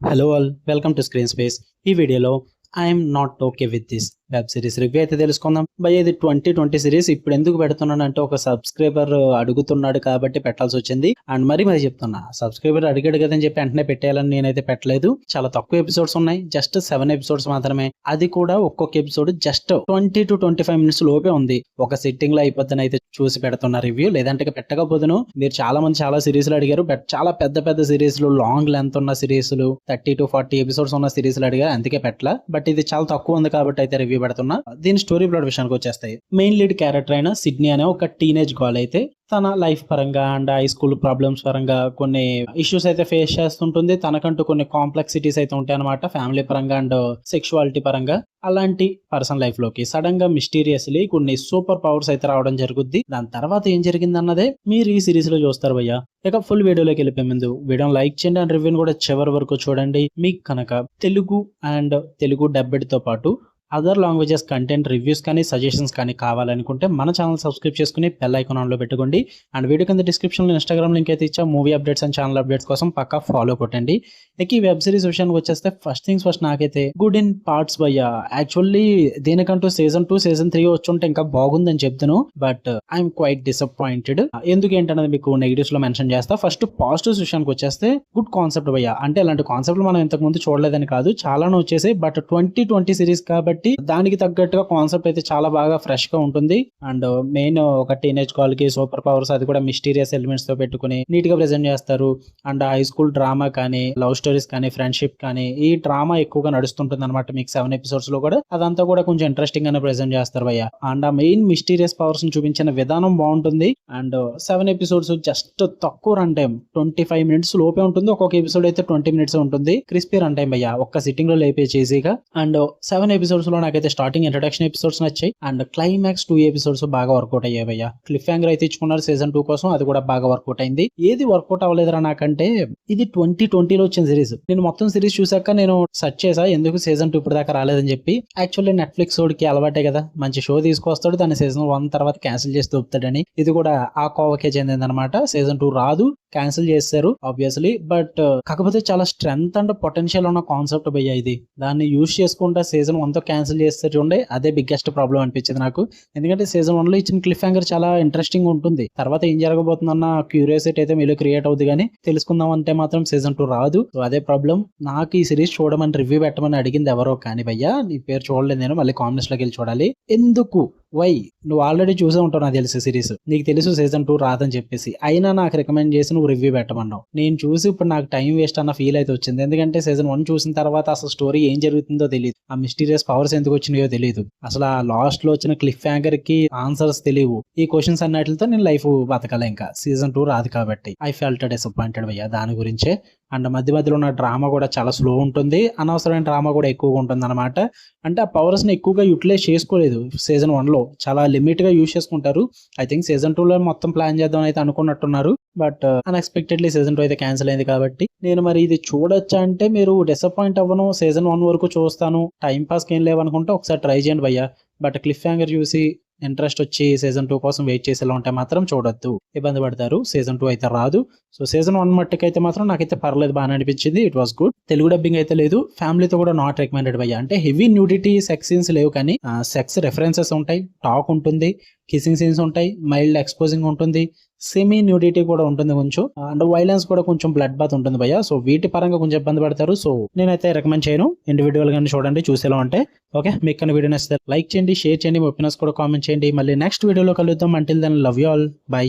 Hello all, welcome to screen space. ఈ వీడియోలో I'm not okay with this web series review అయితే తెలుసుకుందాం. భయ ఇది 2020 సిరీస్. ఇప్పుడు ఎందుకు పెడుతున్నాను అంటే ఒక సబ్స్క్రైబర్ అడుగుతున్నాడు కాబట్టి పెట్టాల్సి వచ్చింది. అండ్ మరి చెప్తున్నా, సబ్స్క్రైబర్ అడిగాడు కదని చెప్పి వెంటనే పెట్టేయాలని నేనైతే పెట్టలేదు. చాలా తక్కువ ఎపిసోడ్స్ ఉన్నాయి, జస్ట్ 7 ఎపిసోడ్స్ మాత్రమే. అది కూడా ఒక్కొక్క ఎపిసోడ్ జస్ట్ 20 to 25 మినిట్స్ లోపే ఉంది. ఒక సిట్టింగ్ లో అయిపోద్దని అయితే చూసి పెడుతున్న రివ్యూ, లేదంటే పెట్టకపోదును. మీరు చాలా మంది చాలా సిరీస్లు అడిగారు, బట్ చాలా పెద్ద పెద్ద సిరీస్లు, లాంగ్ లెంత్ ఉన్న సిరీస్లు, 30 to 40 ఎపిసోడ్స్ ఉన్న సిరీస్లు అడిగారు, అందుకే పెట్టలా. బట్ ఇది చాలా తక్కువ ఉంది కాబట్టి అయితే రివ్యూ పెడుతున్నా. దీని స్టోరీ ప్లాట్ విషయానికి వచ్చేస్తాయి. మెయిన్ లీడ్ క్యారెక్టర్ అయిన సిడ్నీ అనే ఒక టీనేజ్ గర్ల్ అయితే తన లైఫ్ పరంగా అండ్ హై స్కూల్ ప్రాబ్లమ్స్ పరంగా కొన్ని ఇష్యూస్ అయితే ఫేస్ చేస్తుంటుంది. తనకంటూ కొన్ని కాంప్లెక్సిటీస్ అయితే ఉంటాయి అనమాట, ఫ్యామిలీ పరంగా అండ్ సెక్షువాలిటీ పరంగా. అలాంటి పర్సన్ లైఫ్ లోకి సడన్ గా మిస్టీరియస్లీ కొన్ని సూపర్ పవర్స్ అయితే రావడం జరుగుద్ది. దాని తర్వాత ఏం జరిగింది అన్నదే మీరు ఈ సిరీస్ లో చూస్తారు భయ్యా. ఇక ఫుల్ వీడియోలోకి వెళ్ళిపోయే ముందు వీడియోని లైక్ చేయండి అండ్ రివ్యూని కూడా చివరి వరకు చూడండి. మీకు కనుక తెలుగు అండ్ తెలుగు డబ్బెడ్ తో పాటు అదర్ లాంగ్వేజెస్ కంటెంట్ రివ్యూస్ కానీ సజెషన్స్ కానీ కావాలనుకుంటే మన ఛానల్ సబ్స్క్రైబ్ చేసుకుని బెల్ ఐకాన్ ఆన్ లో పెట్టుకోండి. అండ్ వీడియో కింద డిస్క్రిప్షన్ లో ఇన్స్టాగ్రామ్ లింక్ అయితే ఇచ్చా. Movie updates and channel updates కోసం పక్కా ఫాలో కొట్టండి. ఇక ఈ వెబ్ సిరీస్ విషయానికి వచ్చేస్తే ఫస్ట్ థింగ్స్ ఫస్ట్, నాకైతే గుడ్ ఇన్ పార్ట్స్ భయ్యా. యాక్చువల్లీ దీనికంటూ సీజన్ 2 సీజన్ 3 వచ్చుంటే ఇంకా బాగుందని చెప్తాను, బట్ ఐఎమ్ క్వైట్ డిసప్పాయింటెడ్. ఎందుకు ఏంటనేది మీకు నెగిటివ్స్ లో మెన్షన్ చేస్తా. ఫస్ట్ పాజిటివ్స్ విషయానికి వచ్చేస్తే గుడ్ కాన్సెప్ట్ భయ్యా. అంటే ఇలాంటి కాన్సెప్ట్ మనం ఇంతకు ముందు చూడలేదని కాదు, చాలానే వచ్చేసాయి. బట్ 2020 సిరీస్ కాబట్టి దానికి తగ్గట్టుగా కాన్సెప్ట్ అయితే చాలా బాగా ఫ్రెష్ గా ఉంటుంది. అండ్ మెయిన్ ఒక టీనేజ్ గర్ల్ కి సూపర్ పవర్స్, అది కూడా మిస్టీరియస్ ఎలిమెంట్స్ తో పెట్టుకుని నీట్ గా ప్రెజెంట్ చేస్తారు. అండ్ హై స్కూల్ డ్రామా కానీ, లవ్ స్టోరీస్ కానీ, ఫ్రెండ్షిప్ కానీ, ఈ డ్రామా ఎక్కువగా నడుస్తుంటుంది అనమాట. మీకు 7 ఎపిసోడ్స్ లో కూడా అదంతా కూడా కొంచెం ఇంట్రెస్టింగ్ గానే ప్రెజెంట్ చేస్తారు భయ్య. అండ్ ఆ మెయిన్ మిస్టీరియస్ పవర్స్ ని చూపించిన విధానం బాగుంటుంది. అండ్ 7 ఎపిసోడ్స్ జస్ట్ తక్కువ రన్ టైం, 25 మినిట్స్ లోపే ఉంటుంది. ఒక్కొక్క ఎపిసోడ్ అయితే 20 మినిట్స్ ఉంటుంది. క్రిస్పీ రన్ టైం భయ్య, ఒక్క సిట్టింగ్ లో లేపే ఈజీగా. అండ్ 7 ఎపిసోడ్స్ లో నాకైతే స్టార్టింగ్ ఇంట్రడక్షన్ ఎపిసోడ్స్ నచ్చాయి. అండ్ క్లైమాక్స్ 2 ఎపిసోడ్స్ బాగా వర్కౌట్ అయ్యాయి భయ్య. క్లిఫ్ హ్యాంగర్ అయితే ఇచ్చుకున్నారు సీజన్ 2 కోసం, అది కూడా బాగా వర్కౌట్ అయింది. ఏది వర్కౌట్ అవ్వలేదురా నాకంటే, ఇది 2020 లో వచ్చిన సిరీస్. నేను మొత్తం సిరీస్ చూసాక నేను సెర్చ్ చేసా ఎందుకు సీజన్ 2 ఇప్పుడు దాకా రాలేదని చెప్పి. యాక్చువల్లీ నెట్ఫ్లిక్స్ కి అలవాటే కదా, మంచి షో తీసుకొస్తాడు, దాన్ని సీజన్ 1 తర్వాత క్యాన్సిల్ చేసి దొరుకుతాడని. ఇది కూడా ఆ కోవకే చెందింది అనమాట. సీజన్ 2 రాదు, క్యాన్సిల్ చేస్తారు ఆబ్వియస్లీ. బట్ కాకపోతే చాలా స్ట్రెంగ్త్ అండ్ పొటెన్షియల్ ఉన్న కాన్సెప్ట్ భయ్య ఇది. దాన్ని యూజ్ చేసుకుంటా సీజన్ 1 తో క్యాన్సిల్ చేస్తారు చూడండి, అదే బిగ్గెస్ట్ ప్రాబ్లం అనిపించింది నాకు. ఎందుకంటే సీజన్ 1 లో ఇచ్చిన క్లిఫ్ హ్యాంగర్ చాలా ఇంట్రెస్టింగ్ ఉంటుంది. తర్వాత ఏం జరగబోతుందన్న క్యూరియాసిటీ అయితే మీలో క్రియేట్ అవుతుంది, కానీ తెలుసుకుందాం అంటే మాత్రం సీజన్ 2 రాదు. సో అదే ప్రాబ్లం. నాకు ఈ సిరీస్ చూడమని రివ్యూ పెట్టమని అడిగింది ఎవరో కానీ భయ్యా, నీ పేరు చూడలేదు నేను, మళ్ళీ కామెంట్స్ లోకి వెళ్ళి చూడాలి. ఎందుకు? వై? నువ్వు ఆల్రెడీ చూసే ఉంటావు నాకు తెలుసు సిరీస్, నీకు తెలుసు సీజన్ 2 రాదని చెప్పేసి, అయినా నాకు రికమెండ్ చేసి నువ్వు రివ్యూ పెట్టమన్నావు. నేను చూసి ఇప్పుడు నాకు టైం వేస్ట్ అన్న ఫీల్ అయితే వచ్చింది. ఎందుకంటే సీజన్ 1 చూసిన తర్వాత అసలు స్టోరీ ఏం జరుగుతుందో తెలియదు, ఆ మిస్టీరియస్ పవర్స్ ఎందుకు వచ్చినాయో తెలియదు, అసలు ఆ లాస్ట్ లో వచ్చిన క్లిఫ్ హ్యాంగర్ కి ఆన్సర్స్ తెలియవు. ఈ క్వశ్చన్స్ అన్నిటితో నేను లైఫ్ బతకాలి. ఇంకా సీజన్ 2 రాదు కాబట్టి ఐ ఫెల్ట్ డిసప్పాయింటెడ్ భయ్యా దాని గురించే. అండ్ మధ్యలో ఉన్న డ్రామా కూడా చాలా స్లో ఉంటుంది, అనవసరమైన డ్రామా కూడా ఎక్కువగా ఉంటుంది అనమాట. అంటే ఆ పవర్స్ ని ఎక్కువగా యూటిలైజ్ చేసుకోలేదు సీజన్ 1 లో, చాలా లిమిట్ గా యూజ్ చేసుకుంటారు. ఐ థింక్ సీజన్ 2 లో మొత్తం ప్లాన్ చేద్దాం అయితే అనుకున్నట్టున్నారు, బట్ అన్ఎక్స్పెక్టెడ్లీ సీజన్ 2 అయితే క్యాన్సిల్ అయింది. కాబట్టి నేను మరి ఇది చూడొచ్చా అంటే, మీరు డిసప్పాయింట్ అవ్వను, సీజన్ 1 వరకు చూస్తాను, టైం పాస్కి ఏం లేవనుకుంటే ఒకసారి ట్రై చేయండి భయ్యా. బట్ క్లిఫ్ హ్యాంగర్ చూసి ఇంట్రెస్ట్ వచ్చి సీజన్ 2 కోసం వెయిట్ చేసేలా ఉంటే మాత్రం చూడొద్దు, ఇబ్బంది పడతారు. సీజన్ 2 అయితే రాదు. సో సీజన్ 1 మట్టుకైతే మాత్రం నాకైతే పర్లేదు, బాగా అనిపించింది. It was good. Telugu dubbing అయితే లేదు, ఫ్యామిలీతో కూడా నాట్ రికమెండెడ్ భయ్యా. అంటే హెవీ న్యూడిటీ సెక్స్ సీన్స్ లేవు, కానీ సెక్స్ రెఫరెన్సెస్ ఉంటాయి, టాక్ ఉంటుంది, కిసింగ్ సీన్స్ ఉంటాయి, మైల్డ్ ఎక్స్పోజింగ్ ఉంటుంది, సెమీ న్యూడిటీ కూడా ఉంటుంది కొంచెం, అండ్ వైలెన్స్ కూడా కొంచెం బ్లడ్ బాత్ ఉంటుంది భయ్యా. సో వీటి పరంగా కొంచెం ఇబ్బంది పడతారు. సో నేనైతే రికమెండ్ చేయను, ఇండివిజువల్ గానే చూడండి చూసేలా ఉంటే. ఓకే, మీకు కన్నా వీడియో నచ్చితే లైక్ చేయండి, షేర్ చేయండి, మీ ఒపీనియన్స్ కూడా కామెంట్ చేయండి. మళ్ళీ నెక్స్ట్ వీడియోలో కలుద్దాం. Until then love you all, by.